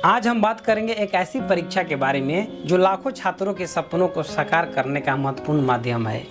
आज हम बात करेंगे एक ऐसी परीक्षा के बारे में जो लाखों छात्रों के सपनों को साकार करने का महत्वपूर्ण माध्यम है,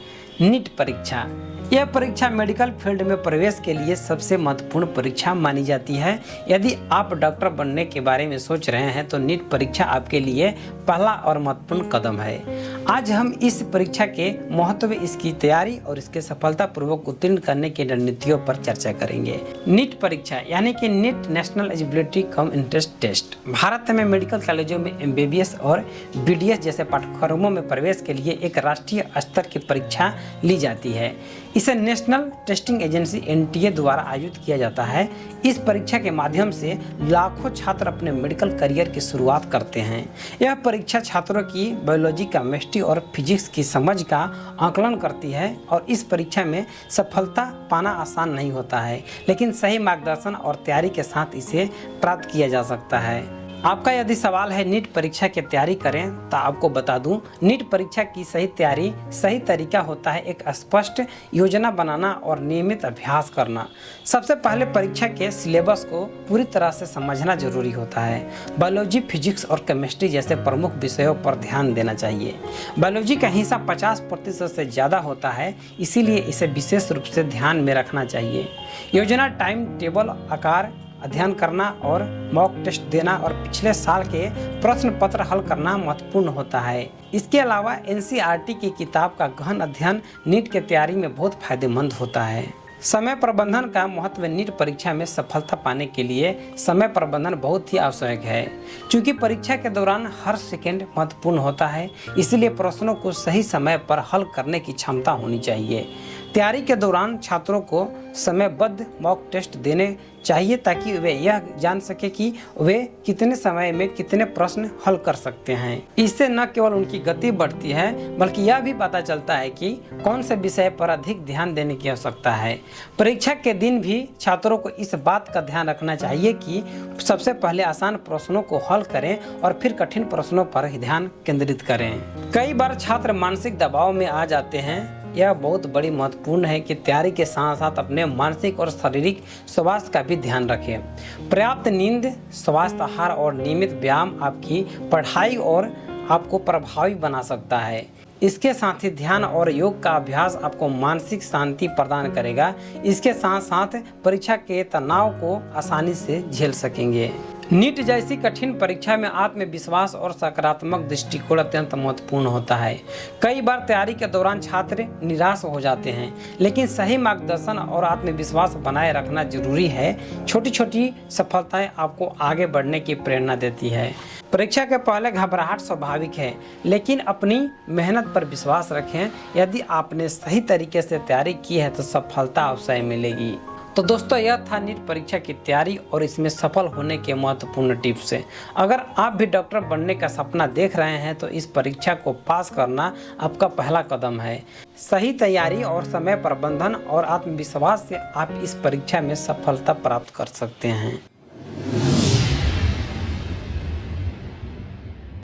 नीट परीक्षा। यह परीक्षा मेडिकल फील्ड में प्रवेश के लिए सबसे महत्वपूर्ण परीक्षा मानी जाती है। यदि आप डॉक्टर बनने के बारे में सोच रहे हैं तो नीट परीक्षा आपके लिए पहला और महत्वपूर्ण कदम है। आज हम इस परीक्षा के महत्व, इसकी तैयारी और इसके सफलतापूर्वक उत्तीर्ण करने की रणनीतियों पर चर्चा करेंगे। नीट परीक्षा यानी कि NEET national eligibility cum entrance test Bharat में मेडिकल कॉलेजों में MBBS और BDS जैसे पाठ्यक्रमों में प्रवेश के लिए एक राष्ट्रीय स्तर की परीक्षा ली जाती है। इसे नेशनल टेस्टिंग एजेंसी NTA द्वारा आयोजित किया जाता है। इस परीक्षा के माध्यम से लाखों छात्र अपने मेडिकल करियर की शुरुआत करते हैं। यह परीक्षा छात्रों की बायोलॉजी, केमिस्ट्री और फिजिक्स की समझ का आकलन करती है और इस परीक्षा में सफलता पाना आसान नहीं होता है, लेकिन सही मार्गदर्शन और तैयारी के साथ इसे प्राप्त किया जा सकता है। आपका यदि सवाल है नीट परीक्षा की तैयारी करें तो आपको बता दूं, नीट परीक्षा की सही तैयारी, सही तरीका होता है एक स्पष्ट योजना बनाना और नियमित अभ्यास करना। सबसे पहले परीक्षा के सिलेबस को पूरी तरह से समझना जरूरी होता है। बायोलॉजी, फिजिक्स और केमिस्ट्री जैसे प्रमुख विषयों पर ध्यान देना चाहिए। बायोलॉजी का हिस्सा 50% से ज़्यादा होता है, इसीलिए इसे विशेष रूप से ध्यान में रखना चाहिए। योजना, टाइम टेबल, आकार, अध्ययन करना और मॉक टेस्ट देना और पिछले साल के प्रश्न पत्र हल करना महत्वपूर्ण होता है। इसके अलावा NCERT की किताब का गहन अध्ययन नीट की तैयारी में बहुत फायदेमंद होता है। समय प्रबंधन का महत्व। नीट परीक्षा में सफलता पाने के लिए समय प्रबंधन बहुत ही आवश्यक है। क्योंकि परीक्षा के दौरान हर सेकंड महत्वपूर्ण होता है, इसलिए प्रश्नों को सही समय पर हल करने की क्षमता होनी चाहिए। तैयारी के दौरान छात्रों को समयबद्ध मॉक टेस्ट देने चाहिए ताकि वे यह जान सके कि वे कितने समय में कितने प्रश्न हल कर सकते हैं। इससे न केवल उनकी गति बढ़ती है, बल्कि यह भी पता चलता है कि कौन से विषय पर अधिक ध्यान देने की आवश्यकता है। परीक्षा के दिन भी छात्रों को इस बात का ध्यान रखना चाहिए कि सबसे पहले आसान प्रश्नों को हल करें और फिर कठिन प्रश्नों पर ध्यान केंद्रित करें। कई बार छात्र मानसिक दबाव में आ जाते हैं। यह बहुत बड़ी महत्वपूर्ण है कि तैयारी के साथ साथ अपने मानसिक और शारीरिक स्वास्थ्य का भी ध्यान रखें। पर्याप्त नींद, स्वास्थ्य आहार और नियमित व्यायाम आपकी पढ़ाई और आपको प्रभावी बना सकता है। इसके साथ ही ध्यान और योग का अभ्यास आपको मानसिक शांति प्रदान करेगा। इसके साथ साथ परीक्षा के तनाव को आसानी से झेल सकेंगे। नीट जैसी कठिन परीक्षा में आत्मविश्वास और सकारात्मक दृष्टिकोण अत्यंत महत्वपूर्ण होता है। कई बार तैयारी के दौरान छात्र निराश हो जाते हैं, लेकिन सही मार्गदर्शन और आत्मविश्वास बनाए रखना जरूरी है। छोटी छोटी सफलताएं आपको आगे बढ़ने की प्रेरणा देती है। परीक्षा के पहले घबराहट स्वाभाविक है, लेकिन अपनी मेहनत पर विश्वास रखें। यदि आपने सही तरीके से तैयारी की है तो सफलता अवश्य मिलेगी। तो दोस्तों, यह था नीट परीक्षा की तैयारी और इसमें सफल होने के महत्वपूर्ण टिप्स हैं। अगर आप भी डॉक्टर बनने का सपना देख रहे हैं तो इस परीक्षा को पास करना आपका पहला कदम है। सही तैयारी और समय प्रबंधन और आत्मविश्वास से आप इस परीक्षा में सफलता प्राप्त कर सकते हैं।